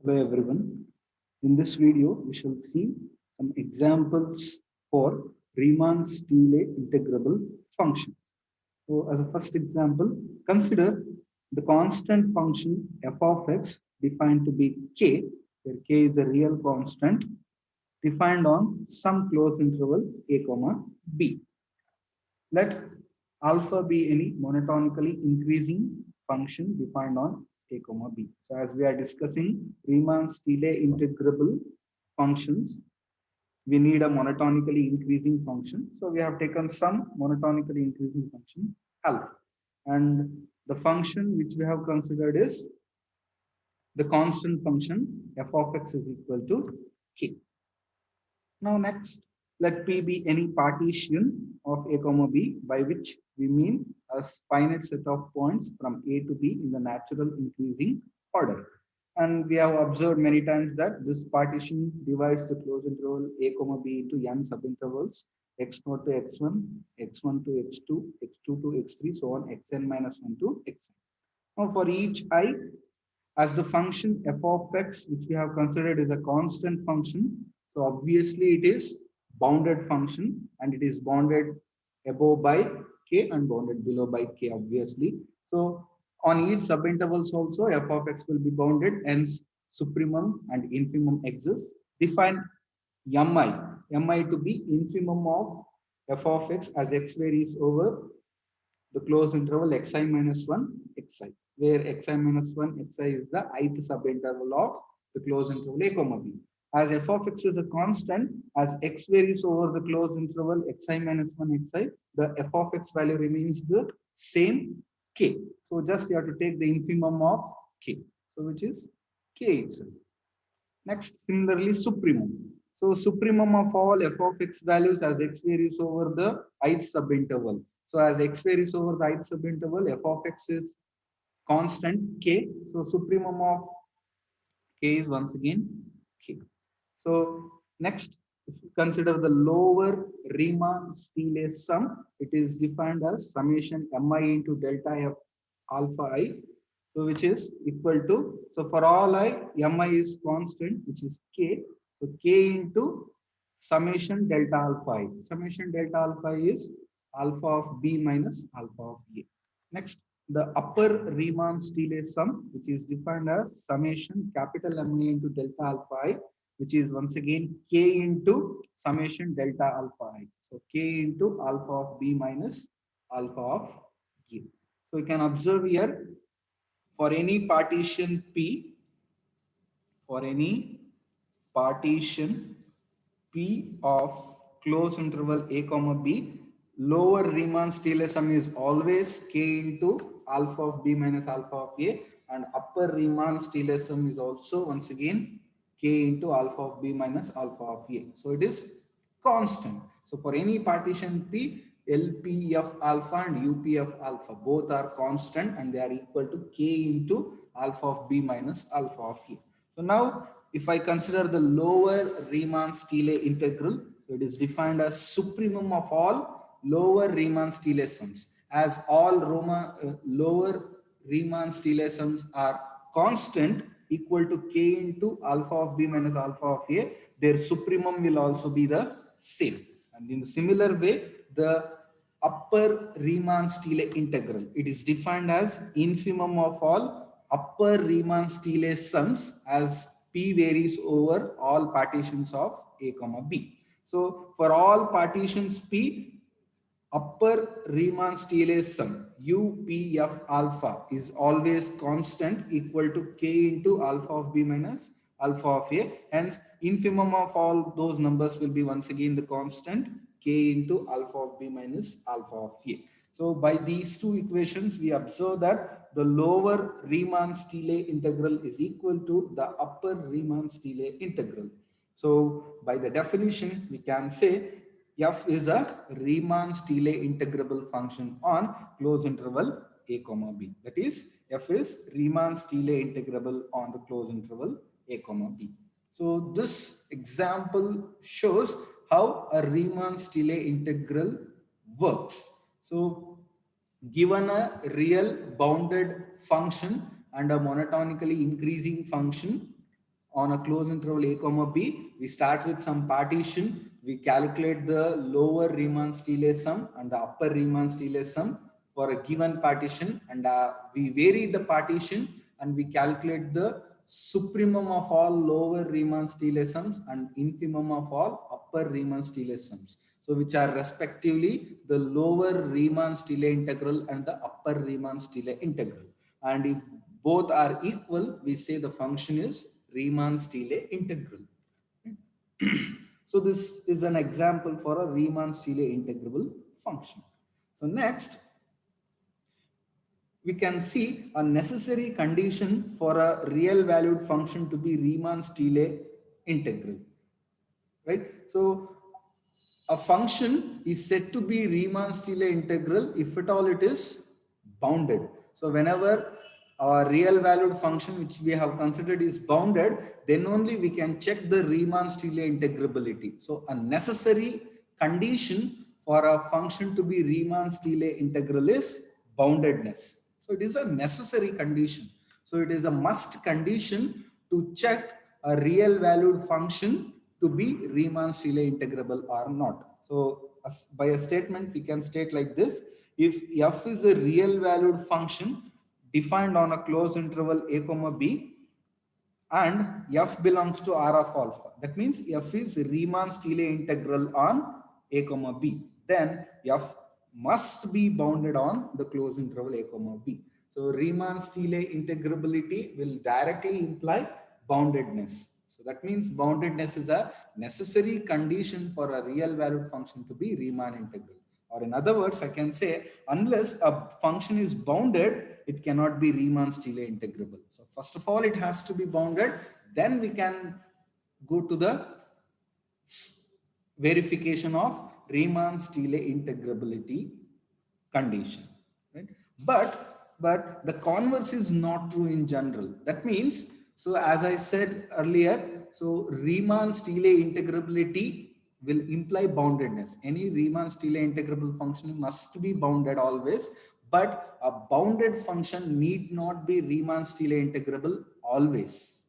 Hello everyone. In this video, we shall see some examples for Riemann-Stieltjes integrable functions. So as a first example, consider the constant function f of x defined to be k, where k is a real constant defined on some closed interval a comma b. Let alpha be any monotonically increasing function defined on a comma b. So as we are discussing Riemann-Stieltjes integrable functions, we need a monotonically increasing function. So we have taken some monotonically increasing function alpha. And the function which we have considered is the constant function f of x is equal to k. Now next, let P be any partition of A comma B, by which we mean a finite set of points from A to B in the natural increasing order. And we have observed many times that this partition divides the closed interval A comma B into n subintervals x0 to x1, x1 to x2, x2 to x3, so on, xn minus 1 to xn. Now for each I, as the function f of x, which we have considered is a constant function, so obviously it is bounded function and it is bounded above by k and bounded below by k, obviously. So on each subintervals also f of x will be bounded, hence supremum and infimum exists. Define mi to be infimum of f of x as x varies over the closed interval xi minus 1 xi, where xi minus 1 xi is the ith subinterval of the closed interval a comma b. As f of x is a constant, as x varies over the closed interval xi minus 1 xi, the f of x value remains the same k. So just you have to take the infimum of k, so which is k itself. Next, similarly, supremum. So supremum of all f of x values as x varies over the ith subinterval. So as x varies over the ith subinterval, f of x is constant k. So supremum of k is once again k. So next, if you consider the lower Riemann-Stieltjes sum, it is defined as summation mi into delta f alpha I, so which is equal to, so for all I, mi is constant, which is k, so k into summation delta alpha I. Summation delta alpha I is alpha of b minus alpha of a. Next, the upper Riemann-Stieltjes sum, which is defined as summation capital Mi into delta alpha I, which is once again k into summation delta alpha I. So k into alpha of b minus alpha of a. So you can observe here, for any partition P, for any partition P of closed interval a comma b, lower Riemann-Stieltjes sum is always k into alpha of b minus alpha of a, and upper Riemann-Stieltjes sum is also once again k into alpha of b minus alpha of a. So it is constant. So for any partition P, LPF alpha and UPF alpha both are constant and they are equal to k into alpha of b minus alpha of a. So now if I consider the lower Riemann-Stieltjes integral, so it is defined as supremum of all lower Riemann-Stieltjes sums. As all lower Riemann-Stieltjes sums are constant equal to k into alpha of b minus alpha of a, their supremum will also be the same. And in the similar way, the upper Riemann-Stieltjes integral, it is defined as infimum of all upper Riemann-Stieltjes sums as p varies over all partitions of a comma b. So for all partitions P, upper Riemann-Stieltjes sum UPF alpha is always constant equal to k into alpha of b minus alpha of a. Hence, infimum of all those numbers will be once again the constant k into alpha of b minus alpha of a. So by these two equations, we observe that the lower Riemann-Stieltjes integral is equal to the upper Riemann-Stieltjes integral. So by the definition, we can say f is a Riemann-Stieltjes integrable function on closed interval a comma b. That is, f is Riemann-Stieltjes integrable on the closed interval a comma b. So this example shows how a Riemann-Stieltjes integral works. So given a real bounded function and a monotonically increasing function, on a closed interval a comma b, we start with some partition. We calculate the lower Riemann-Stieltjes sum and the upper Riemann-Stieltjes sum for a given partition, and we vary the partition and we calculate the supremum of all lower Riemann-Stieltjes sums and infimum of all upper Riemann-Stieltjes sums. So which are respectively the lower Riemann-Stieltjes integral and the upper Riemann-Stieltjes integral. And if both are equal, we say the function is Riemann-Stieltjes integral. So this is an example for a Riemann-Stieltjes integrable function. So next, we can see a necessary condition for a real valued function to be Riemann-Stieltjes integral, right? So a function is said to be Riemann-Stieltjes integral if at all it is bounded. So whenever our real valued function which we have considered is bounded, then only we can check the Riemann-Stieltjes integrability. So a necessary condition for a function to be Riemann-Stieltjes integral is boundedness. So it is a necessary condition. So it is a must condition to check a real valued function to be Riemann-Stieltjes integrable or not. So by a statement, we can state like this: if f is a real valued function defined on a closed interval a comma b, and f belongs to R of alpha, that means f is Riemann-Stieltjes integral on a comma b, then f must be bounded on the closed interval a comma b. So Riemann-Stieltjes integrability will directly imply boundedness. So that means boundedness is a necessary condition for a real valued function to be Riemann integral. Or in other words, I can say unless a function is bounded, it cannot be Riemann-Stieltjes integrable. So first of all, it has to be bounded. Then we can go to the verification of Riemann-Stieltjes integrability condition. Right? But the converse is not true in general. That means, so as I said earlier, so Riemann-Stieltjes integrability will imply boundedness. Any Riemann-Stieltjes integrable function must be bounded always, but a bounded function need not be Riemann-Stieltjes integrable always.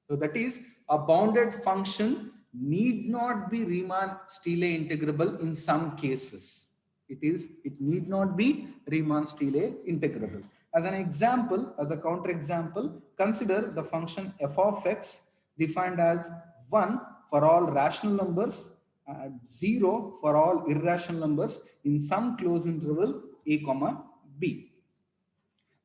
So that is, a bounded function need not be Riemann-Stieltjes integrable in some cases. It need not be Riemann-Stieltjes integrable. As an example, as a counterexample, consider the function f of x defined as 1 for all rational numbers, 0 for all irrational numbers in some closed interval a comma b.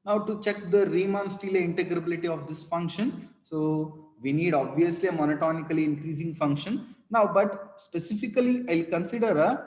Now to check the Riemann-Stieltjes integrability of this function, so we need obviously a monotonically increasing function. Now, but specifically, I'll consider a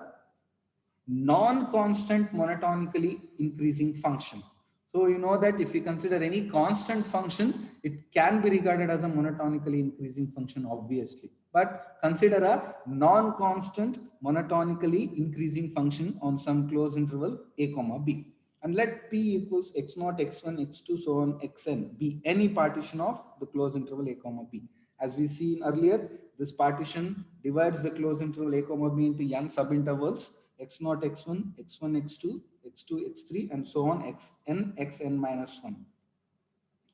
non-constant monotonically increasing function. So you know that if we consider any constant function, it can be regarded as a monotonically increasing function, obviously. But consider a non-constant monotonically increasing function on some closed interval a comma b. And let p equals x0, x1, x2, so on, xn be any partition of the closed interval a comma b. As we seen earlier, this partition divides the closed interval a comma b into n subintervals x0, x1, x1, x2, x2, x3, and so on, xn, xn minus 1.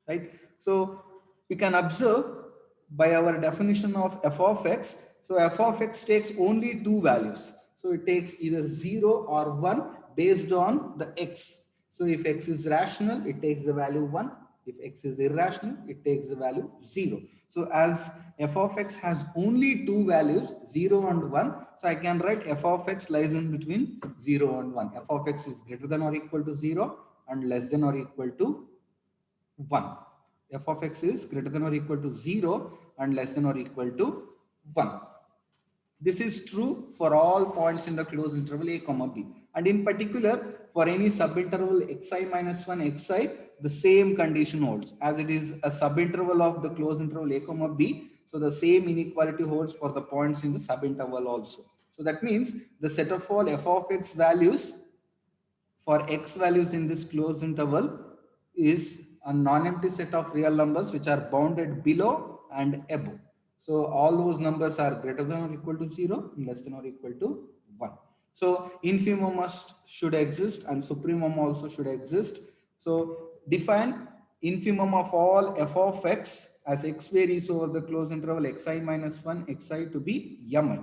Right? So we can observe by our definition of f of x. So f of x takes only two values. So it takes either 0 or 1 based on the x. So if x is rational, it takes the value 1. If x is irrational, it takes the value 0. So as f of x has only two values, 0 and 1, so I can write f of x lies in between 0 and 1. F of x is greater than or equal to 0 and less than or equal to 1. F of x is greater than or equal to 0 and less than or equal to 1. This is true for all points in the closed interval a comma b. And in particular, for any subinterval xi minus 1 xi, the same condition holds. As it is a subinterval of the closed interval a comma b, so the same inequality holds for the points in the subinterval also. So that means the set of all f of x values for x values in this closed interval is a non-empty set of real numbers which are bounded below and above. So all those numbers are greater than or equal to 0, less than or equal to 1. So infimum should exist and supremum also should exist. So define infimum of all f of x as x varies over the closed interval xi minus 1 xi to be mi.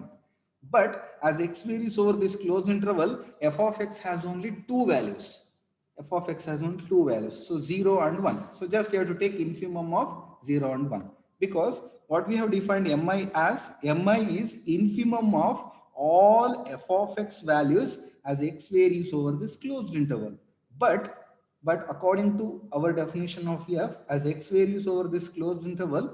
But as x varies over this closed interval, f of x has only two values. F of x has only two values, so 0 and 1. So just you have to take infimum of 0 and 1, because what we have defined mi as, mi is infimum of all f of x values as x varies over this closed interval. But according to our definition of f, as x varies over this closed interval,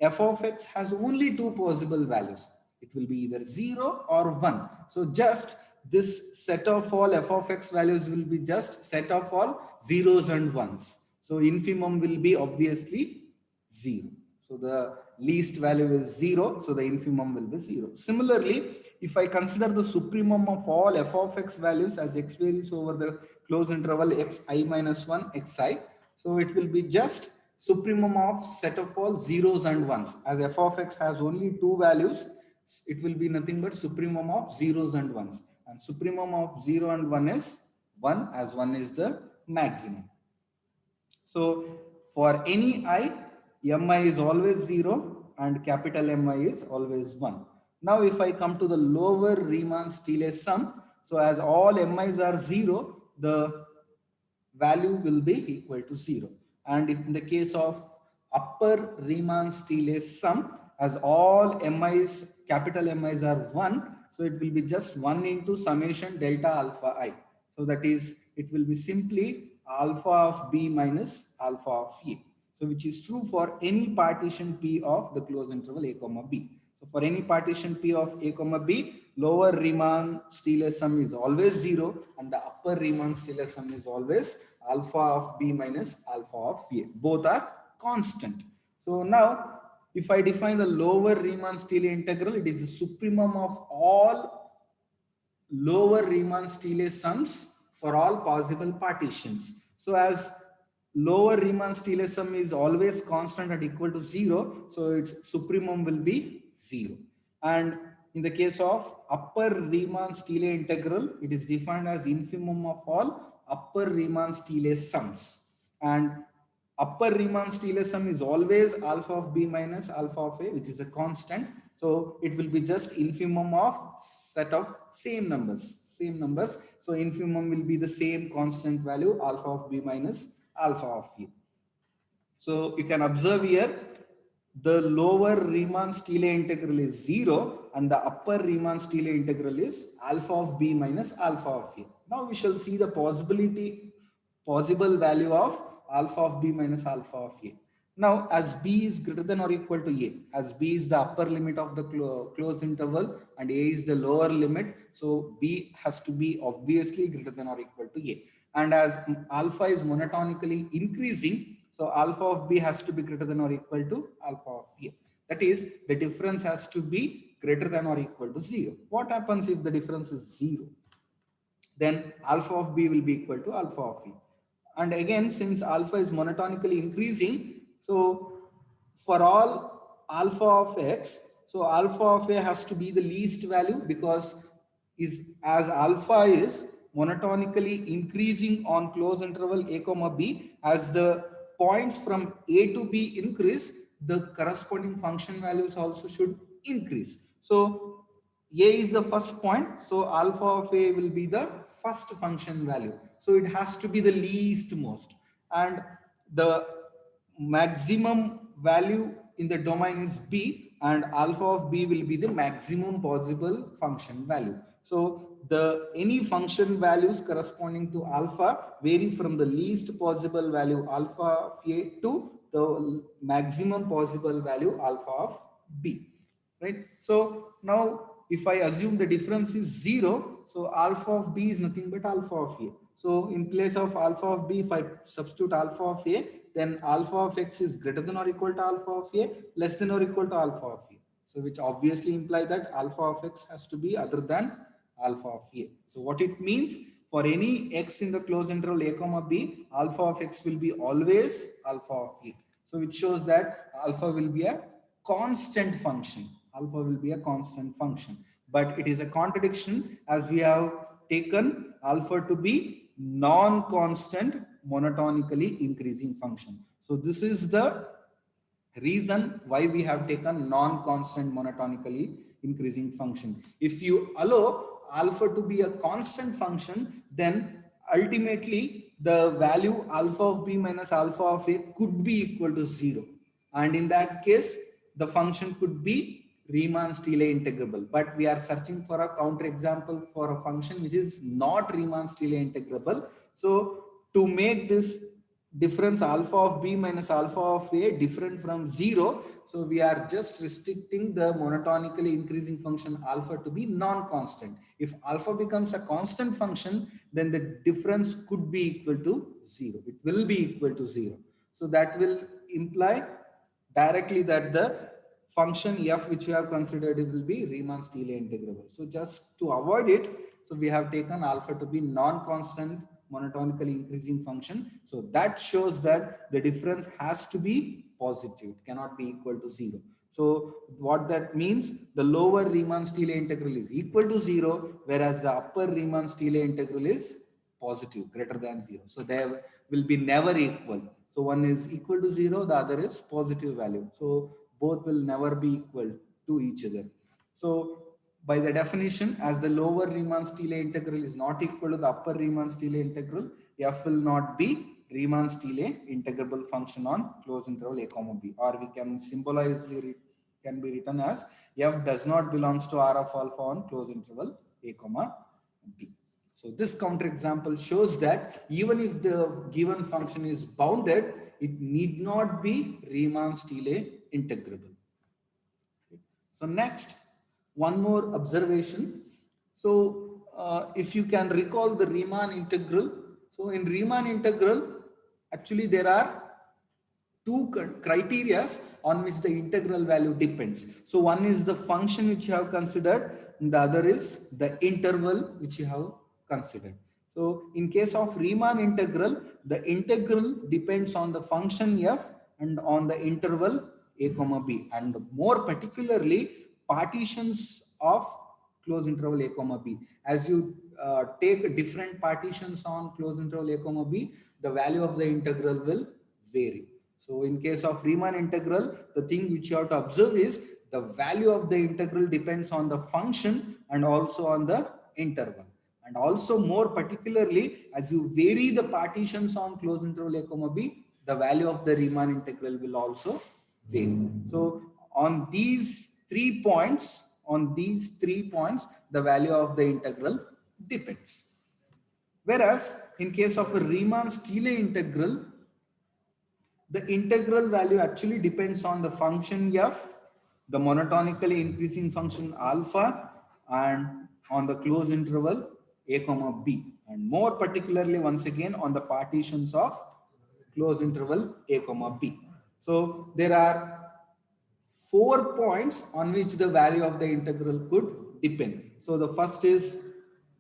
f of x has only two possible values. It will be either 0 or 1. So just this set of all f of x values will be just set of all zeros and ones. So infimum will be obviously 0. So the least value is 0. So the infimum will be 0. Similarly, if I consider the supremum of all f of x values as x varies over the closed interval xi minus 1 xi, so it will be just supremum of set of all zeros and ones. As f of x has only two values, it will be nothing but supremum of zeros and ones. And supremum of 0 and 1 is 1, as 1 is the maximum. So for any I, mi is always 0 and capital Mi is always 1. Now if I come to the lower Riemann-Stieltjes sum, so as all mi's are 0, the value will be equal to 0. And if in the case of upper Riemann-Stieltjes sum, as all mi's, capital mi's are 1, so it will be just 1 into summation delta alpha I. So that is, it will be simply alpha of b minus alpha of a. So which is true for any partition P of the closed interval a comma b. So for any partition P of a comma b, lower Riemann-Stieltjes sum is always 0 and the upper Riemann-Stieltjes sum is always alpha of b minus alpha of a. Both are constant. So now if I define the lower Riemann-Stieltjes integral, it is the supremum of all lower Riemann-Stieltjes sums for all possible partitions. So as lower Riemann-Stieltjes sum is always constant and equal to 0, so its supremum will be 0. And in the case of upper Riemann-Stieltjes integral, it is defined as infimum of all upper Riemann-Stieltjes sums. And upper Riemann-Stieltjes sum is always alpha of b minus alpha of a, which is a constant. So it will be just infimum of set of same numbers. So infimum will be the same constant value alpha of b minus alpha of a. So you can observe here, the lower Riemann-Stieltjes integral is 0 and the upper Riemann-Stieltjes integral is alpha of b minus alpha of a. Now we shall see the possible value of alpha of b minus alpha of a. Now as b is greater than or equal to a, as b is the upper limit of the closed interval and a is the lower limit, so b has to be obviously greater than or equal to a. And as alpha is monotonically increasing, so alpha of b has to be greater than or equal to alpha of a. That is, the difference has to be greater than or equal to 0. What happens if the difference is 0? Then alpha of b will be equal to alpha of a. And again, since alpha is monotonically increasing, so for all alpha of x, so alpha of a has to be the least value, because as alpha is monotonically increasing on closed interval a comma b, as the points from a to b increase, the corresponding function values also should increase. So a is the first point, so alpha of a will be the first function value. So it has to be the least most, and the maximum value in the domain is b, and alpha of b will be the maximum possible function value. So the any function values corresponding to alpha vary from the least possible value alpha of a to the maximum possible value alpha of b, right? So now if I assume the difference is 0, so alpha of b is nothing but alpha of a. So in place of alpha of b, if I substitute alpha of a, then alpha of x is greater than or equal to alpha of a, less than or equal to alpha of a. So which obviously implies that alpha of x has to be other than alpha of a. So what it means, for any x in the closed interval a comma b, alpha of x will be always alpha of a. So which shows that alpha will be a constant function. Alpha will be a constant function. But it is a contradiction, as we have taken alpha to be non-constant monotonically increasing function. So this is the reason why we have taken non-constant monotonically increasing function. If you allow alpha to be a constant function, then ultimately the value alpha of b minus alpha of a could be equal to 0. And in that case, the function could be Riemann-Stieley integrable. But we are searching for a counterexample for a function which is not Riemann-Stieley integrable. So to make this difference alpha of b minus alpha of a different from 0, so we are just restricting the monotonically increasing function alpha to be non-constant. If alpha becomes a constant function, then the difference could be equal to 0. It will be equal to 0. So that will imply directly that the function f which we have considered it will be Riemann-Stieley integrable. So just to avoid it, so we have taken alpha to be non-constant monotonically increasing function. So that shows that the difference has to be positive. It cannot be equal to 0. So what that means, the lower Riemann-Stieley integral is equal to 0, whereas the upper Riemann-Stieley integral is positive, greater than 0. So they will be never equal. So one is equal to 0, the other is positive value. So both will never be equal to each other. So by the definition, as the lower Riemann-Stieley integral is not equal to the upper Riemann-Stieley integral, f will not be Riemann-Stieley integrable function on closed interval a comma b, or we can symbolize can be written as f does not belongs to R of alpha on closed interval a comma b. So this counterexample shows that even if the given function is bounded, it need not be Riemann-Stieley integrable. So next, one more observation. So if you can recall the Riemann integral, so in Riemann integral, actually there are two criteria on which the integral value depends. So one is the function which you have considered, and the other is the interval which you have considered. So in case of Riemann integral, the integral depends on the function f and on the interval a comma b, and more particularly partitions of closed interval a comma b. As you take different partitions on closed interval a comma b, the value of the integral will vary. So in case of Riemann integral, the thing which you have to observe is the value of the integral depends on the function and also on the interval. And also more particularly, as you vary the partitions on closed interval a comma b, the value of the Riemann integral will also vary. So on these 3 points, the value of the integral depends. Whereas in case of a Riemann-Stieley integral, the integral value actually depends on the function f, the monotonically increasing function alpha, and on the closed interval a comma b, and more particularly once again on the partitions of closed interval a comma b. So there are 4 points on which the value of the integral could depend. So the first is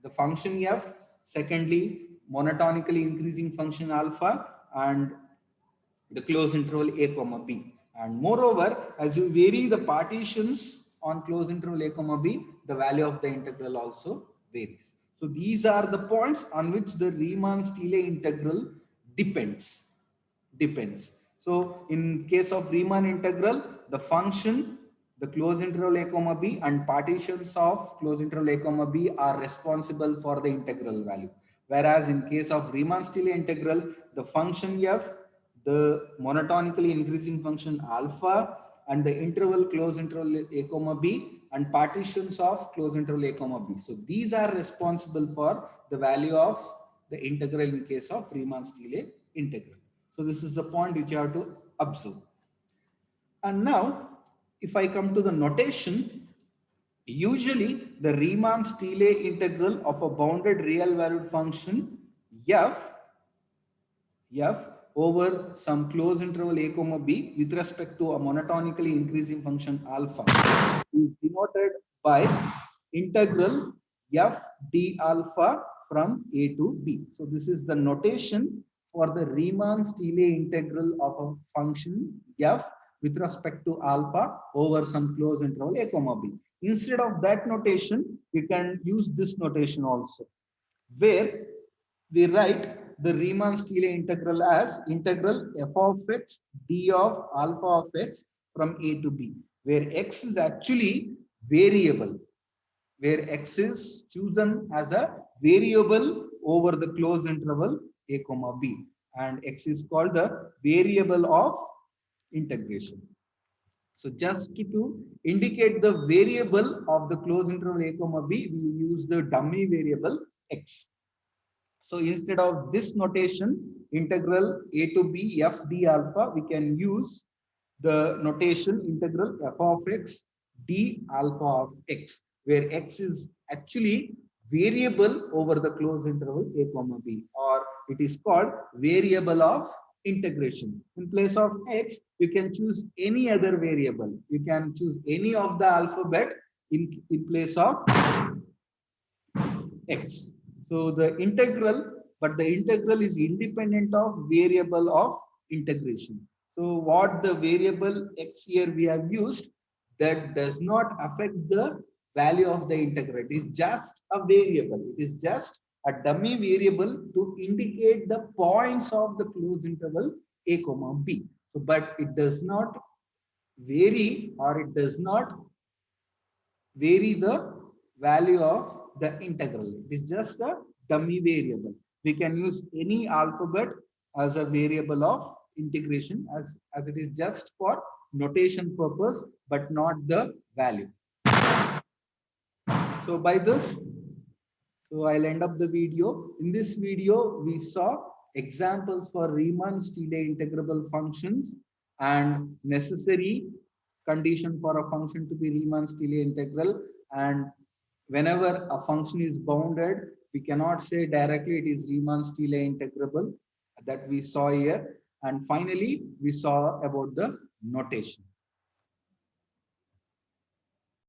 the function f, secondly monotonically increasing function alpha, and the closed interval a comma b. And moreover, as you vary the partitions on closed interval a comma b, the value of the integral also varies. So these are the points on which the Riemann-Stieley integral depends. So in case of Riemann integral, the function, the closed interval a comma b, and partitions of closed interval a comma b are responsible for the integral value. Whereas in case of Riemann-Stieley integral, the function f, the monotonically increasing function alpha, and the interval closed interval a comma b, and partitions of closed interval a comma b. So these are responsible for the value of the integral in case of Riemann-Stieley integral. So this is the point which you have to observe. And now, if I come to the notation, usually the Riemann-Stieley integral of a bounded real valued function f over some closed interval a comma b with respect to a monotonically increasing function alpha is denoted by integral f d alpha from a to b. So this is the notation for the Riemann-Stieley integral of a function f with respect to alpha over some closed interval a comma b. Instead of that notation, we can use this notation also, where we write the Riemann-Stieltjes integral as integral f of x d of alpha of x from a to b, where x is actually variable, where x is chosen as a variable over the closed interval a comma b, and x is called the variable of integration. So just to indicate the variable of the closed interval a comma b, we use the dummy variable x. So instead of this notation, integral a to b f d alpha, we can use the notation integral f of x d alpha of x, where x is actually variable over the closed interval a comma b, or it is called variable of integration. In place of x, you can choose any other variable. You can choose any of the alphabet in place of x. So the integral, but the integral is independent of variable of integration. So what the variable x here we have used, that does not affect the value of the integral. It is just a variable. It is just a dummy variable to indicate the points of the closed interval a comma b. So, but it does not vary, or it does not vary the value of the integral. It is just a dummy variable. We can use any alphabet as a variable of integration, as it is just for notation purpose, but not the value. So by this, so I'll end up the video. In this video, we saw examples for Riemann-Stieltjes integrable functions and necessary condition for a function to be Riemann-Stieltjes integral. And whenever a function is bounded, we cannot say directly it is Riemann-Stieltjes integrable, that we saw here. And finally, we saw about the notation.